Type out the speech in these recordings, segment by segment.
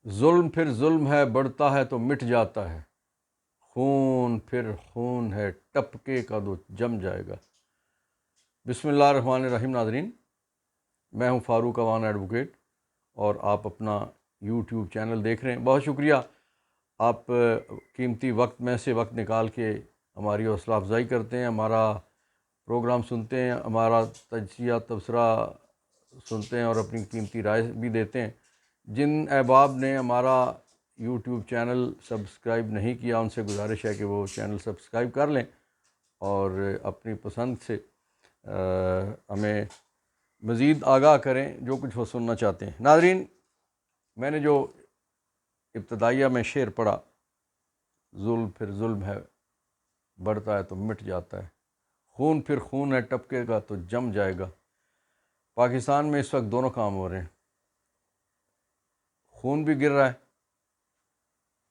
ظلم پھر ظلم ہے، بڑھتا ہے تو مٹ جاتا ہے، خون پھر خون ہے، ٹپکے کا تو جم جائے گا۔ بسم اللہ الرحمن الرحیم۔ ناظرین، میں ہوں فاروق اوان ایڈوکیٹ، اور آپ اپنا یوٹیوب چینل دیکھ رہے ہیں۔ بہت شکریہ، آپ قیمتی وقت میں سے وقت نکال کے ہماری حوصلہ افزائی کرتے ہیں، ہمارا پروگرام سنتے ہیں، ہمارا تجزیہ تبصرہ سنتے ہیں اور اپنی قیمتی رائے بھی دیتے ہیں۔ جن احباب نے ہمارا یوٹیوب چینل سبسکرائب نہیں کیا، ان سے گزارش ہے کہ وہ چینل سبسکرائب کر لیں اور اپنی پسند سے ہمیں مزید آگاہ کریں جو کچھ وہ سننا چاہتے ہیں۔ ناظرین، میں نے جو ابتدائیہ میں شعر پڑھا، ظلم پھر ظلم ہے، بڑھتا ہے تو مٹ جاتا ہے، خون پھر خون ہے، ٹپکے گا تو جم جائے گا۔ پاکستان میں اس وقت دونوں کام ہو رہے ہیں، خون بھی گر رہا ہے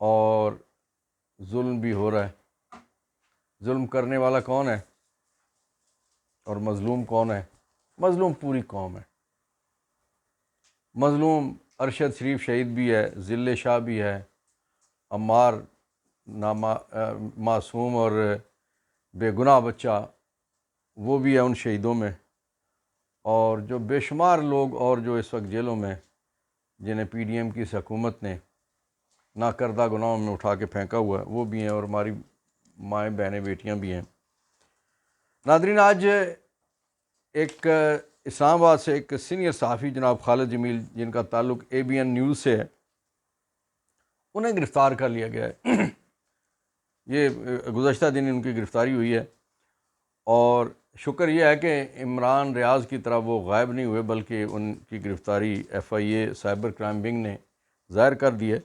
اور ظلم بھی ہو رہا ہے۔ ظلم کرنے والا کون ہے اور مظلوم کون ہے؟ مظلوم پوری قوم ہے۔ مظلوم ارشد شریف شہید بھی ہے، ذل شاہ بھی ہے، عمار معصوم اور بے گناہ بچہ وہ بھی ہے ان شہیدوں میں، اور جو بے شمار لوگ اور جو اس وقت جیلوں میں، جنہیں پی ڈی ایم کی اس حکومت نے ناکردہ گناہوں میں اٹھا کے پھینکا ہوا ہے، وہ بھی ہیں، اور ہماری مائیں بہنیں بیٹیاں بھی ہیں۔ ناظرین، آج ایک اسلام آباد سے ایک سینئر صحافی جناب خالد جمیل، جن کا تعلق ABN نیوز سے ہے، انہیں گرفتار کر لیا گیا ہے۔ یہ گزشتہ دن ان کی گرفتاری ہوئی ہے، اور شکر یہ ہے کہ عمران ریاض کی طرح وہ غائب نہیں ہوئے، بلکہ ان کی گرفتاری FIA سائبر کرائم ونگ نے ظاہر کر دی ہے۔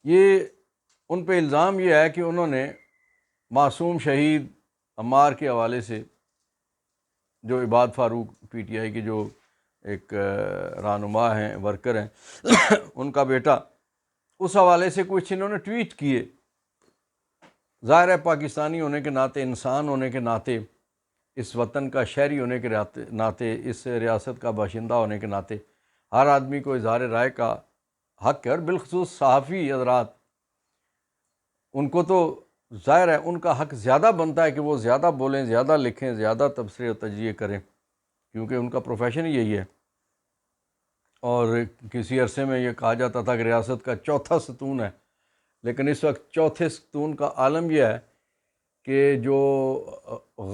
یہ ان پہ الزام یہ ہے کہ انہوں نے معصوم شہید عمار کے حوالے سے، جو عباد فاروق PTI کے جو ایک رہنما ہیں، ورکر ہیں، ان کا بیٹا، اس حوالے سے کچھ انہوں نے ٹویٹ کیے۔ ظاہر ہے پاکستانی ہونے کے ناطے، انسان ہونے کے ناطے، اس وطن کا شہری ہونے کے ناطے، اس ریاست کا باشندہ ہونے کے ناطے ہر آدمی کو اظہار رائے کا حق ہے، اور بالخصوص صحافی حضرات، ان کو تو ظاہر ہے ان کا حق زیادہ بنتا ہے کہ وہ زیادہ بولیں، زیادہ لکھیں، زیادہ تبصرے و تجزیے کریں، کیونکہ ان کا پروفیشن ہی یہی ہے۔ اور کسی عرصے میں یہ کہا جاتا تھا کہ ریاست کا چوتھا ستون ہے، لیکن اس وقت چوتھے ستون کا عالم یہ ہے کہ جو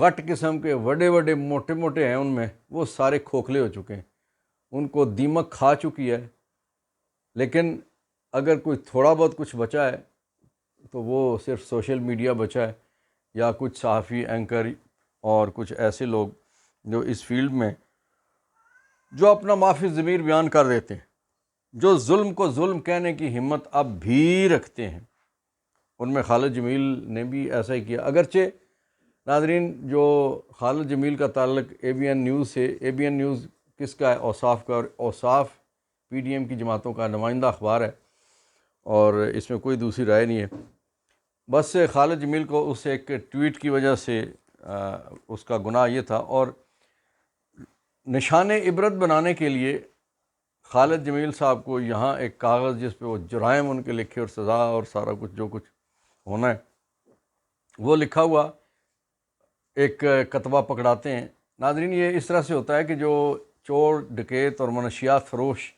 غٹ قسم کے بڑے بڑے موٹے موٹے ہیں، ان میں وہ سارے کھوکھلے ہو چکے ہیں، ان کو دیمک کھا چکی ہے۔ لیکن اگر کوئی تھوڑا بہت کچھ بچا ہے تو وہ صرف سوشل میڈیا بچا ہے، یا کچھ صحافی، اینکر اور کچھ ایسے لوگ جو اس فیلڈ میں جو اپنا معافی ضمیر بیان کر دیتے ہیں، جو ظلم کو ظلم کہنے کی ہمت اب بھی رکھتے ہیں۔ ان میں خالد جمیل نے بھی ایسا ہی کیا۔ اگرچہ ناظرین، جو خالد جمیل کا تعلق ABN نیوز سے، ABN نیوز کس کا ہے؟ اوصاف کا، اور اوصاف PDM کی جماعتوں کا نمائندہ اخبار ہے، اور اس میں کوئی دوسری رائے نہیں ہے۔ بس خالد جمیل کو اس ایک ٹویٹ کی وجہ سے اس کا گناہ یہ تھا، اور نشان عبرت بنانے کے لیے خالد جمیل صاحب کو یہاں ایک کاغذ جس پہ وہ جرائم ان کے لکھے اور سزا اور سارا کچھ جو کچھ ہونا ہے وہ لکھا ہوا ایک کتبہ پکڑاتے ہیں۔ ناظرین، یہ اس طرح سے ہوتا ہے کہ جو چور، ڈکیت اور منشیات فروش،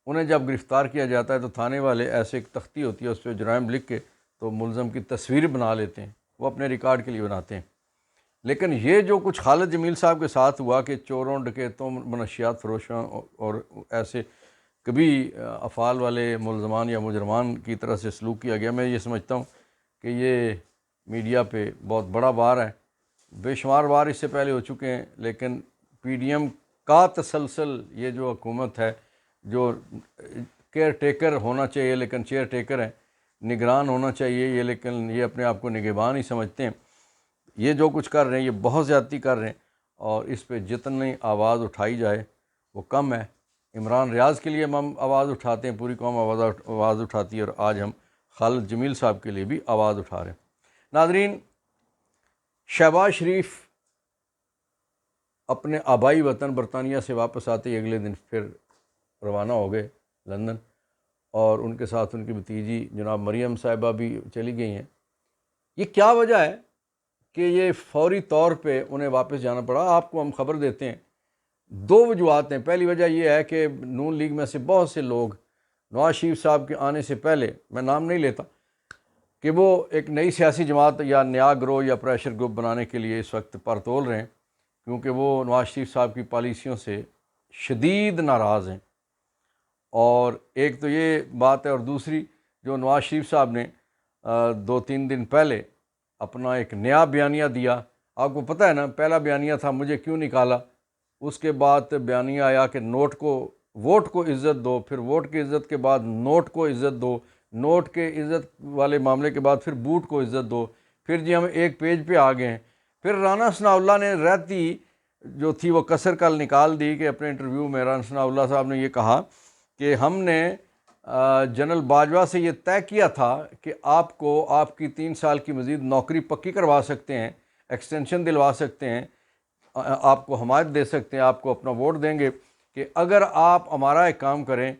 انہیں جب گرفتار کیا جاتا ہے تو تھانے والے ایسے ایک تختی ہوتی ہے، اس پہ جرائم لکھ کے تو ملزم کی تصویر بنا لیتے ہیں، وہ اپنے ریکارڈ کے لیے بناتے ہیں۔ لیکن یہ جو کچھ خالد جمیل صاحب کے ساتھ ہوا کہ چوروں، ڈکیتوں، منشیات فروشوں اور ایسے کبھی افعال والے ملزمان یا مجرمان کی طرح سے سلوک کیا گیا، میں یہ سمجھتا ہوں کہ یہ میڈیا پہ بہت بڑا بار ہے۔ بے شمار بار اس سے پہلے ہو چکے ہیں، لیکن PDM کا تسلسل، یہ جو حکومت ہے، جو کیئر ٹیکر ہونا چاہیے لیکن چیئر ٹیکر ہے، نگران ہونا چاہیے یہ لیکن یہ اپنے آپ کو نگہبان ہی سمجھتے ہیں، یہ جو کچھ کر رہے ہیں یہ بہت زیادتی کر رہے ہیں، اور اس پہ جتنی آواز اٹھائی جائے وہ کم ہے۔ عمران ریاض کے لیے ہم آواز اٹھاتے ہیں، پوری قوم آواز اٹھاتی ہے، اور آج ہم خالد جمیل صاحب کے لیے بھی آواز اٹھا رہے ہیں۔ ناظرین، شہباز شریف اپنے آبائی وطن برطانیہ سے واپس آتے ہی اگلے دن پھر روانہ ہو گئے لندن، اور ان کے ساتھ ان کی بھتیجی جناب مریم صاحبہ بھی چلی گئی ہیں۔ یہ کیا وجہ ہے کہ یہ فوری طور پہ انہیں واپس جانا پڑا؟ آپ کو ہم خبر دیتے ہیں، دو وجوہات ہیں۔ پہلی وجہ یہ ہے کہ نون لیگ میں سے بہت سے لوگ نواز شریف صاحب کے آنے سے پہلے، میں نام نہیں لیتا، کہ وہ ایک نئی سیاسی جماعت یا نیا گروہ یا پریشر گروپ بنانے کے لیے اس وقت پر تول رہے ہیں، کیونکہ وہ نواز شریف صاحب کی پالیسیوں سے شدید ناراض ہیں۔ اور ایک تو یہ بات ہے، اور دوسری جو نواز شریف صاحب نے 2-3 دن پہلے اپنا ایک نیا بیانیہ دیا، آپ کو پتہ ہے نا، پہلا بیانیہ تھا مجھے کیوں نکالا، اس کے بعد بیانیہ آیا کہ ووٹ کو عزت دو، پھر ووٹ کی عزت کے بعد نوٹ کو عزت دو، نوٹ کے عزت والے معاملے کے بعد پھر بوٹ کو عزت دو، پھر جی ہم ایک پیج پہ آ گئے ہیں۔ پھر رانا ثناء اللہ نے رہتی جو تھی وہ کسر کل نکال دی کہ اپنے انٹرویو میں رانا ثناء اللہ صاحب نے یہ کہا کہ ہم نے جنرل باجوہ سے یہ طے کیا تھا کہ آپ کو آپ کی 3 سال کی مزید نوکری پکی کروا سکتے ہیں، ایکسٹینشن دلوا سکتے ہیں، آپ کو حمایت دے سکتے ہیں، آپ کو اپنا ووٹ دیں گے کہ اگر آپ ہمارا ایک کام کریں۔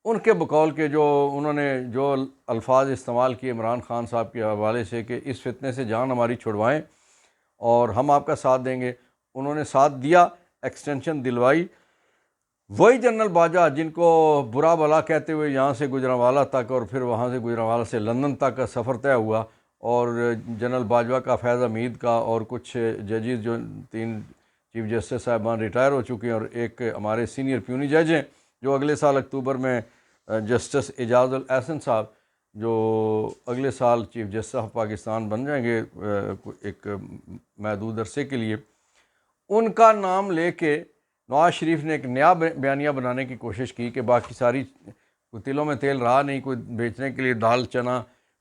ان کے بقول کے جو انہوں نے جو الفاظ استعمال کیے عمران خان صاحب کے حوالے سے کہ اس فتنے سے جان ہماری چھڑوائیں اور ہم آپ کا ساتھ دیں گے، انہوں نے ساتھ دیا، ایکسٹینشن دلوائی۔ وہی جنرل باجوہ جن کو برا بھلا کہتے ہوئے یہاں سے گجرانوالہ تک اور پھر وہاں سے گجرانوالہ سے لندن تک کا سفر طے ہوا، اور جنرل باجوہ کا، فیض حمید کا، اور کچھ ججز جو 3 چیف جسٹس صاحبان ریٹائر ہو چکے ہیں، اور ایک ہمارے سینئر پیونی جج ہیں جو اگلے سال اکتوبر میں جسٹس اعجاز الاحسن صاحب جو اگلے سال چیف جسٹس آف پاکستان بن جائیں گے ایک محدود عرصے کے لیے، ان کا نام لے کے نواز شریف نے ایک نیا بیانیہ بنانے کی کوشش کی کہ باقی ساری کوئی تلوں میں تیل رہا نہیں، کوئی بیچنے کے لیے دال چنا،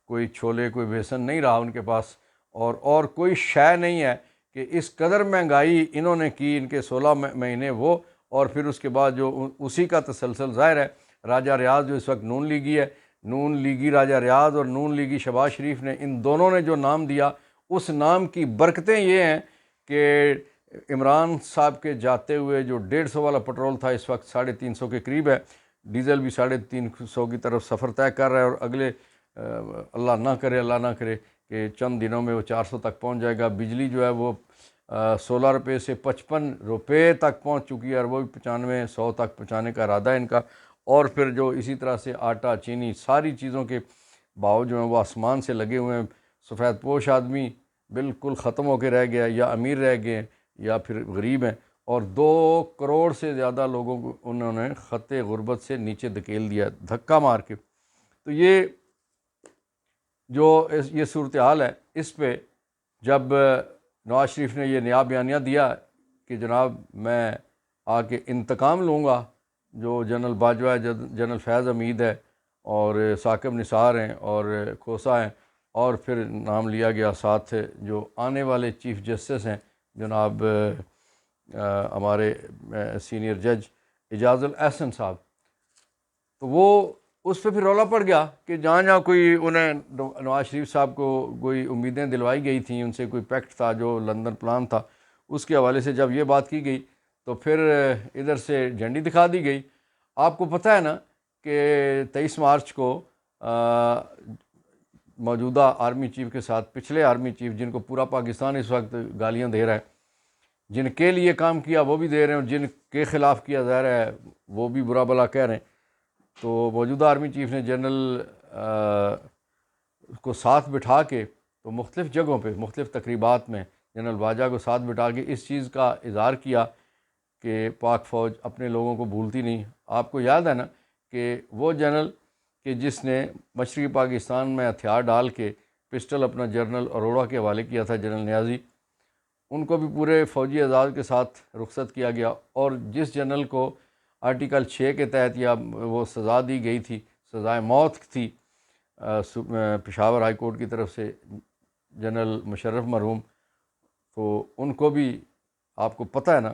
کوئی چھولے، کوئی بیسن نہیں رہا ان کے پاس، اور کوئی شے نہیں ہے کہ اس قدر مہنگائی انہوں نے کی، ان کے 16 مہینے وہ، اور پھر اس کے بعد جو اسی کا تسلسل ظاہر ہے راجہ ریاض جو اس وقت نون لیگی ہے، نون لیگی راجہ ریاض اور نون لیگی شہباز شریف نے، ان دونوں نے جو نام دیا، اس نام کی برکتیں یہ ہیں کہ عمران صاحب کے جاتے ہوئے جو 150 والا پٹرول تھا اس وقت 350 کے قریب ہے، ڈیزل بھی 350 کی طرف سفر طے کر رہا ہے، اور اگلے اللہ نہ کرے کہ چند دنوں میں وہ 400 تک پہنچ جائے گا۔ بجلی جو ہے وہ 16 روپے سے 55 روپے تک پہنچ چکی ہے، اور وہ بھی 95-100 تک پہنچانے کا ارادہ ہے ان کا۔ اور پھر جو اسی طرح سے آٹا، چینی، ساری چیزوں کے بھاؤ جو ہیں وہ آسمان سے لگے ہوئے ہیں۔ سفید پوش آدمی بالکل ختم ہو کے رہ گیا، یا امیر رہ گئے یا پھر غریب ہیں، اور 2 کروڑ سے زیادہ لوگوں کو انہوں نے خط غربت سے نیچے دھکیل دیا دھکا مار کے۔ تو یہ صورتحال ہے، اس پہ جب نواز شریف نے یہ نیا بیانیہ دیا کہ جناب میں آ کے انتقام لوں گا، جو جنرل باجوہ ہے، جنرل فیض حمید ہے، اور ثاقب نثار ہیں، اور کھوسا ہیں، اور پھر نام لیا گیا ساتھ جو آنے والے چیف جسٹس ہیں جناب ہمارے سینئر جج اعجاز الاحسن صاحب، تو وہ اس پہ پھر رولا پڑ گیا کہ جہاں کوئی انہیں نواز شریف صاحب کو کوئی امیدیں دلوائی گئی تھیں، ان سے کوئی پیکٹ تھا جو لندن پلان تھا، اس کے حوالے سے جب یہ بات کی گئی تو پھر ادھر سے جھنڈی دکھا دی گئی۔ آپ کو پتہ ہے نا کہ 23 مارچ کو موجودہ آرمی چیف کے ساتھ پچھلے آرمی چیف جن کو پورا پاکستان اس وقت گالیاں دے رہا ہے، جن کے لیے کام کیا وہ بھی دے رہے ہیں، اور جن کے خلاف کیا ظاہر ہے وہ بھی برا بھلا کہہ رہے ہیں، تو موجودہ آرمی چیف نے جنرل کو ساتھ بٹھا کے تو مختلف جگہوں پہ مختلف تقریبات میں جنرل باجوہ کو ساتھ بٹھا کے اس چیز کا اظہار کیا کہ پاک فوج اپنے لوگوں کو بھولتی نہیں۔ آپ کو یاد ہے نا کہ وہ جنرل کہ جس نے مشرقی پاکستان میں ہتھیار ڈال کے پسٹل اپنا جنرل اروڑہ کے حوالے کیا تھا، جنرل نیازی، ان کو بھی پورے فوجی اعزاز کے ساتھ رخصت کیا گیا، اور جس جنرل کو آرٹیکل 6 کے تحت یا وہ سزا دی گئی تھی، سزائے موت تھی پشاور ہائی کورٹ کی طرف سے، جنرل مشرف مرحوم، تو ان کو بھی آپ کو پتہ ہے نا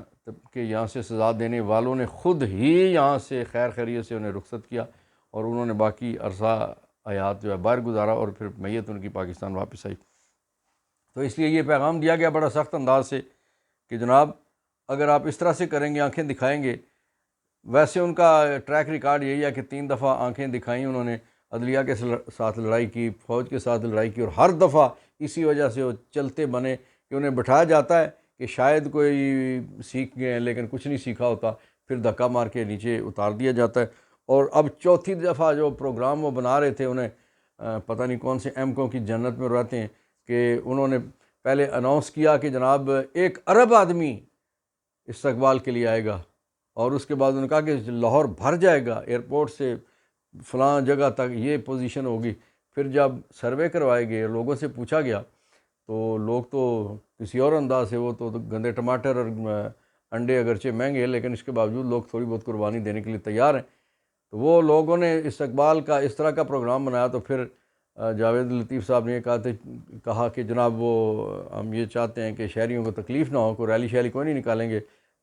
کہ یہاں سے سزا دینے والوں نے خود ہی یہاں سے خیر خیریت سے انہیں رخصت کیا، اور انہوں نے باقی عرصہ حیات جو ہے باہر گزارا، اور پھر میت ان کی پاکستان واپس آئی۔ تو اس لیے یہ پیغام دیا گیا بڑا سخت انداز سے کہ جناب اگر آپ اس طرح سے کریں گے، آنکھیں دکھائیں گے، ویسے ان کا ٹریک ریکارڈ یہی ہے کہ 3 دفعہ آنکھیں دکھائیں انہوں نے، عدلیہ کے ساتھ لڑائی کی، فوج کے ساتھ لڑائی کی، اور ہر دفعہ اسی وجہ سے وہ چلتے بنے کہ انہیں بٹھایا جاتا ہے کہ شاید کوئی سیکھ گئے ہیں لیکن کچھ نہیں سیکھا ہوتا، پھر دھکا مار کے نیچے اتار دیا جاتا ہے۔ اور اب چوتھی دفعہ جو پروگرام وہ بنا رہے تھے، انہیں پتہ نہیں کون سے ایم کو کی جنت میں رہتے ہیں، کہ انہوں نے پہلے اناؤنس کیا کہ جناب 1 ارب آدمی استقبال کے لیے آئے گا، اور اس کے بعد انہوں نے کہا کہ لاہور بھر جائے گا، ایئرپورٹ سے فلاں جگہ تک یہ پوزیشن ہوگی۔ پھر جب سروے کروائے گئے، لوگوں سے پوچھا گیا، تو لوگ تو کسی اور انداز سے، وہ تو گندے ٹماٹر اور انڈے اگرچہ مہنگے ہیں لیکن اس کے باوجود لوگ تھوڑی بہت قربانی دینے کے لیے تیار ہیں۔ تو وہ لوگوں نے استقبال کا اس طرح کا پروگرام بنایا۔ تو پھر جاوید لطیف صاحب نے یہ کہا کہ جناب وہ ہم یہ چاہتے ہیں کہ شہریوں کو تکلیف نہ ہو، کوئی ریلی شیلی کوئی نہیں نکالیں گے،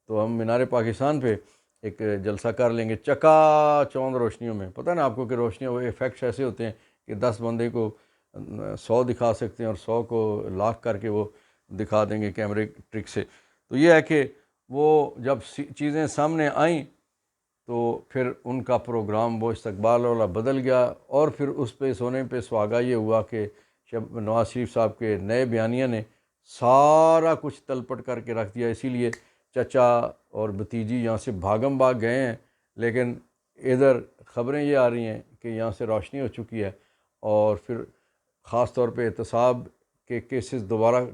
تو ہم مینار پاکستان پہ ایک جلسہ کر لیں گے چکا چوند روشنیوں میں۔ پتہ نا آپ کو کہ روشنیوں وہ ایفیکٹس ایسے ہوتے ہیں کہ 10 بندے کو 100 دکھا سکتے ہیں، اور 100 کو لاک کر کے وہ دکھا دیں گے کیمرے ٹرک سے۔ تو یہ ہے کہ وہ جب چیزیں سامنے آئیں تو پھر ان کا پروگرام وہ استقبال والا بدل گیا، اور پھر اس پہ سونے پہ سہاگا یہ ہوا کہ نواز شریف صاحب کے نئے بیانیہ نے سارا کچھ تلپٹ کر کے رکھ دیا۔ اسی لیے چچا اور بھتیجی یہاں سے بھاگم بھاگ گئے ہیں، لیکن ادھر خبریں یہ آ رہی ہیں کہ یہاں سے روشنی ہو چکی ہے، اور پھر خاص طور پہ احتساب کے کیسز دوبارہ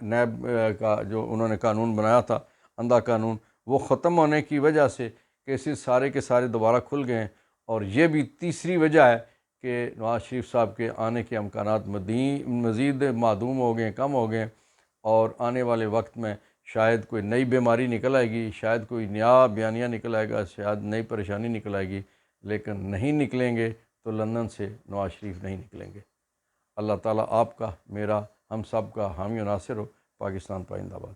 نیب کا جو انہوں نے قانون بنایا تھا، اندھا قانون، وہ ختم ہونے کی وجہ سے کیسز سارے کے سارے دوبارہ کھل گئے ہیں۔ اور یہ بھی تیسری وجہ ہے کہ نواز شریف صاحب کے آنے کے امکانات مزید معدوم ہو گئے، کم ہو گئے، اور آنے والے وقت میں شاید کوئی نئی بیماری نکل آئے گی، شاید کوئی نیا بیانیہ نکل آئے گا، شاید نئی پریشانی نکل آئے گی، لیکن نہیں نکلیں گے تو لندن سے نواز شریف نہیں نکلیں گے۔ اللہ تعالیٰ آپ کا، میرا، ہم سب کا حامی و ناصر ہو۔ پاکستان پائندہ باد۔